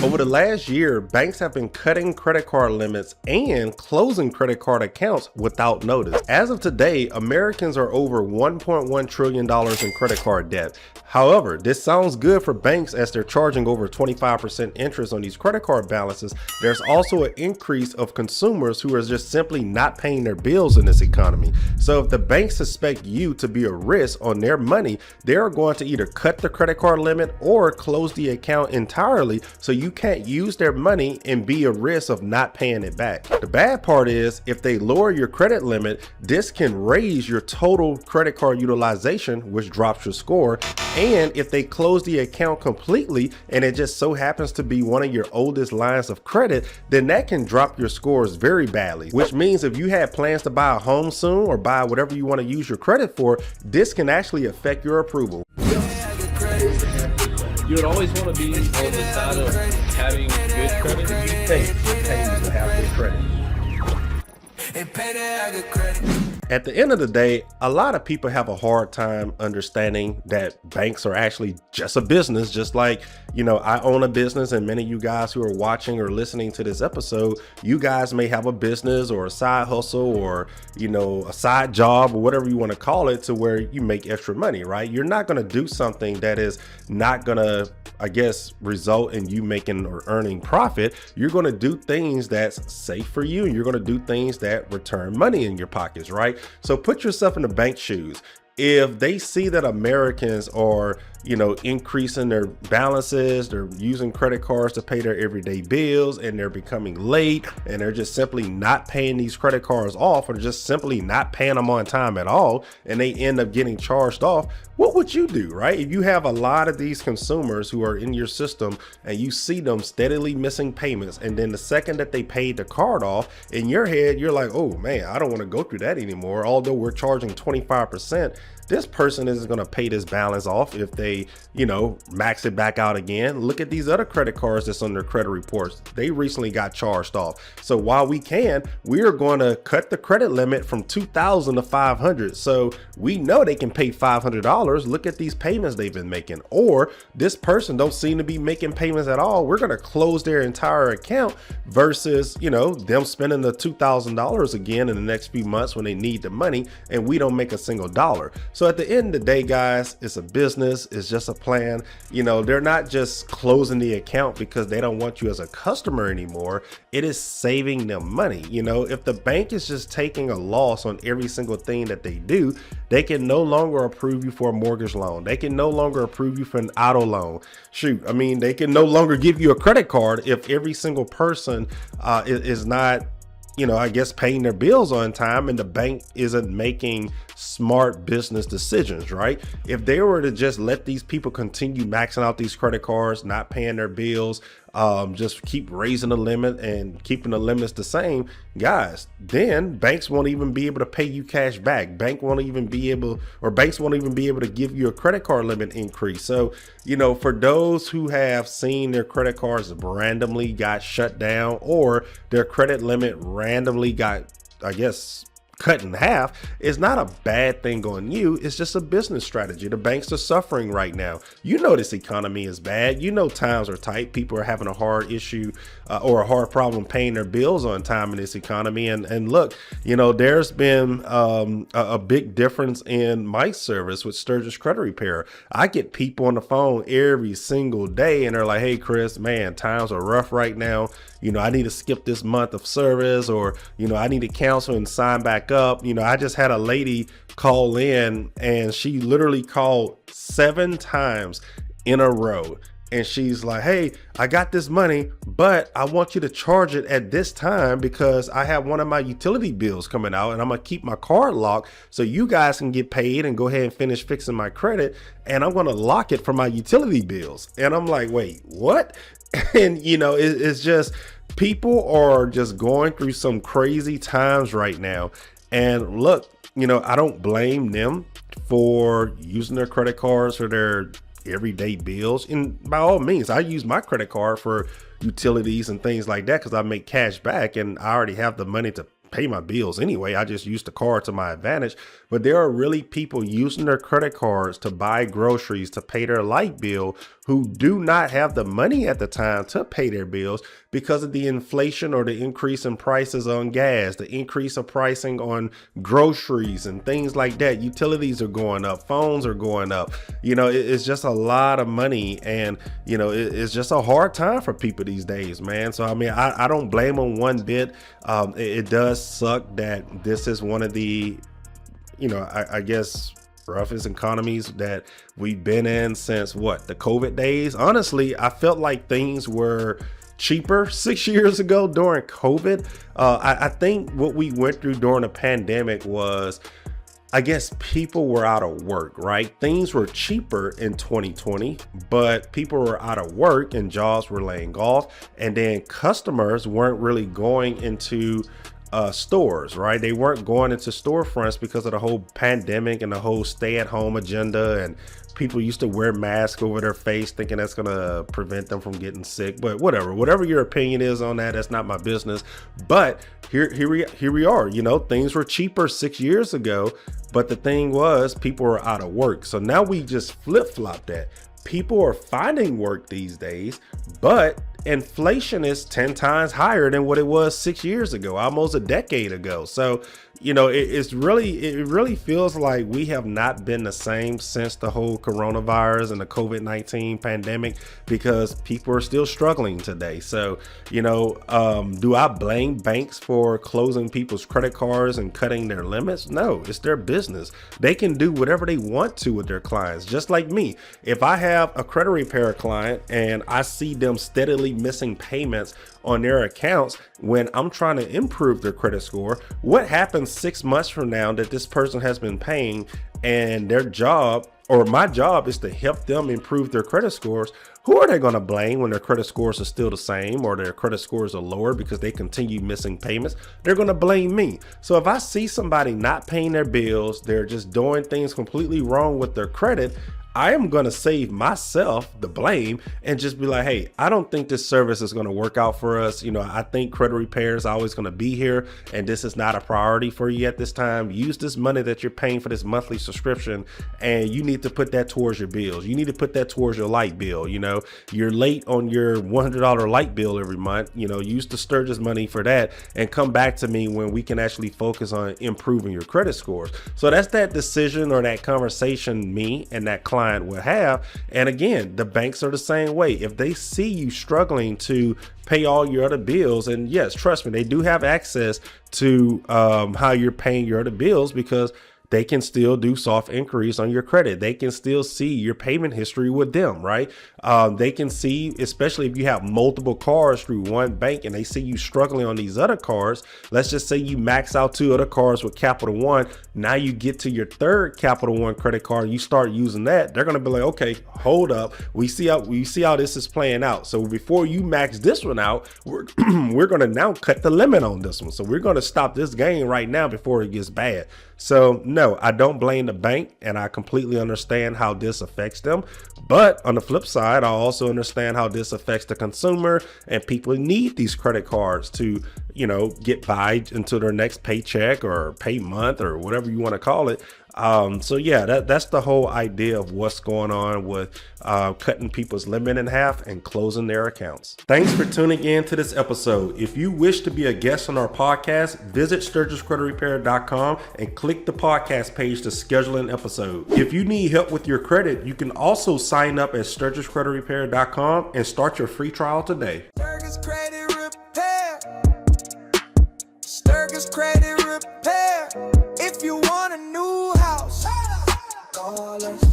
Over the last year, banks have been cutting credit card limits and closing credit card accounts without notice. As of today, Americans are over $1.1 trillion in credit card debt. However, this sounds good for banks as they're charging over 25% interest on these credit card balances. There's also an increase of consumers who are just simply not paying their bills in this economy. So if the banks suspect you to be a risk on their money, they're going to either cut the credit card limit or close the account entirely so you can't use their money and be a risk of not paying it back. The bad part is if they lower your credit limit, this can raise your total credit card utilization, which drops your score. And if they close the account completely and it just so happens to be one of your oldest lines of credit, then that can drop your scores very badly, which means if you had plans to buy a home soon or buy whatever you want to use your credit for, this can actually affect your approval. You would always want to be on the side of having good credit. You think to have good credit. At the end of the day, a lot of people have a hard time understanding that banks are actually just a business, just like, I own a business, and many of you guys who are watching or listening to this episode, you guys may have a business or a side hustle or, a side job or whatever you want to call it to where you make extra money, right? You're not going to do something that is not going to, result in you making or earning profit. You're going to do things that's safe for you. You're going to do things that return money in your pockets, right? So put yourself in the bank's shoes. If they see that Americans are, increasing their balances, they're using credit cards to pay their everyday bills, and they're becoming late, and they're just simply not paying these credit cards off, or just simply not paying them on time at all, and they end up getting charged off, what would you do, right? If you have a lot of these consumers who are in your system and you see them steadily missing payments, and then the second that they paid the card off, in your head, you're like, oh man, I don't want to go through that anymore. Although we're charging 25%, this person isn't going to pay this balance off if they, max it back out again. Look at these other credit cards that's on their credit reports. They recently got charged off. So while we are going to cut the credit limit from $2,000 to $500. So we know they can pay $500. Look at these payments they've been making. Or this person don't seem to be making payments at all. We're going to close their entire account versus, them spending the $2,000 again in the next few months when they need the money, and we don't make a single dollar. So at the end of the day, guys, it's a business. It's just a plan. They're not just closing the account because they don't want you as a customer anymore. It is saving them money. If the bank is just taking a loss on every single thing that they do, they can no longer approve you for a mortgage loan. They can no longer approve you for an auto loan. They can no longer give you a credit card if every single person is not paying their bills on time, and the bank isn't making smart business decisions, right? If they were to just let these people continue maxing out these credit cards, not paying their bills, just keep raising the limit and keeping the limits the same, guys, then banks won't even be able to pay you cash back. Banks won't even be able to give you a credit card limit increase. So, for those who have seen their credit cards randomly got shut down, or their credit limit randomly got, cut in half, is not a bad thing on you. It's just a business strategy. The banks are suffering right now. This economy is bad. Times are tight. People are having a hard issue or a hard problem paying their bills on time in this economy. And look, there's been a big difference in my service with Sturgis Credit Repair. I get people on the phone every single day, and they're like, hey, Chris, man, times are rough right now. I need to skip this month of service, or, I need to cancel and sign back up. I just had a lady call in, and she literally called 7 times in a row. And she's like, hey, I got this money, but I want you to charge it at this time because I have one of my utility bills coming out, and I'm going to keep my card locked so you guys can get paid and go ahead and finish fixing my credit. And I'm going to lock it for my utility bills. And I'm like, wait, what? And, it's just, people are just going through some crazy times right now. And look, I don't blame them for using their credit cards for their everyday bills. And by all means, I use my credit card for utilities and things like that because I make cash back, and I already have the money to pay my bills anyway. I just use the card to my advantage. But there are really people using their credit cards to buy groceries, to pay their light bill, who do not have the money at the time to pay their bills because of the inflation or the increase in prices on gas, the increase of pricing on groceries and things like that. Utilities are going up, phones are going up. It's just a lot of money, and it's just a hard time for people these days, man. So I don't blame them one bit. It does suck that this is one of the I guess roughest economies that we've been in since the COVID days. Honestly, I felt like things were cheaper 6 years ago during COVID. I think what we went through during the pandemic was, I guess, people were out of work, right? Things were cheaper in 2020, but people were out of work and jobs were laying off, and then customers weren't really going into stores, right? They weren't going into storefronts because of the whole pandemic and the whole stay-at-home agenda, and people used to wear masks over their face thinking that's gonna prevent them from getting sick. But whatever your opinion is on that, that's not my business. But here we are. Things were cheaper 6 years ago, but the thing was, people were out of work. So now we just flip-flop that. People are finding work these days, but inflation is 10 times higher than what it was 6 years ago, almost a decade ago. So, it really feels like we have not been the same since the whole coronavirus and the COVID-19 pandemic, because people are still struggling today. So, do I blame banks for closing people's credit cards and cutting their limits? No, it's their business. They can do whatever they want to with their clients. Just like me, if I have a credit repair client and I see them steadily missing payments on their accounts when I'm trying to improve their credit score, what happens 6 months from now that this person has been paying, and their job or my job is to help them improve their credit scores? Who are they going to blame when their credit scores are still the same, or their credit scores are lower because they continue missing payments? They're going to blame me. So if I see somebody not paying their bills, they're just doing things completely wrong with their credit, I am going to save myself the blame and just be like, hey, I don't think this service is going to work out for us. I think credit repair is always going to be here, and this is not a priority for you at this time. Use this money that you're paying for this monthly subscription, and you need to put that towards your bills. You need to put that towards your light bill. You're late on your $100 light bill every month. Use the Sturgis money for that, and come back to me when we can actually focus on improving your credit scores. So that's that decision or that conversation me and that client would have. And again, the banks are the same way. If they see you struggling to pay all your other bills, and yes, trust me, they do have access to how you're paying your other bills, because they can still do soft inquiries on your credit. They can still see your payment history with them, right? They can see, especially if you have multiple cards through one bank and they see you struggling on these other cards. Let's just say you max out 2 other cards with Capital One. Now you get to your 3rd Capital One credit card, you start using that. They're going to be like, okay, hold up. We see how this is playing out. So before you max this one out, we're going to now cut the limit on this one. So we're going to stop this game right now before it gets bad. So no, I don't blame the bank, and I completely understand how this affects them. But on the flip side, I also understand how this affects the consumer, and people need these credit cards to, get by until their next paycheck or pay month or whatever you want to call it. So yeah, that's the whole idea of what's going on with cutting people's limit in half and closing their accounts. Thanks for tuning in to this episode. If you wish to be a guest on our podcast, visit SturgisCreditRepair.com and click the podcast page to schedule an episode. If you need help with your credit, you can also sign up at SturgisCreditRepair.com and start your free trial today. Sturgis Credit Repair. Sturgis Credit Repair. If you want a new house, call us.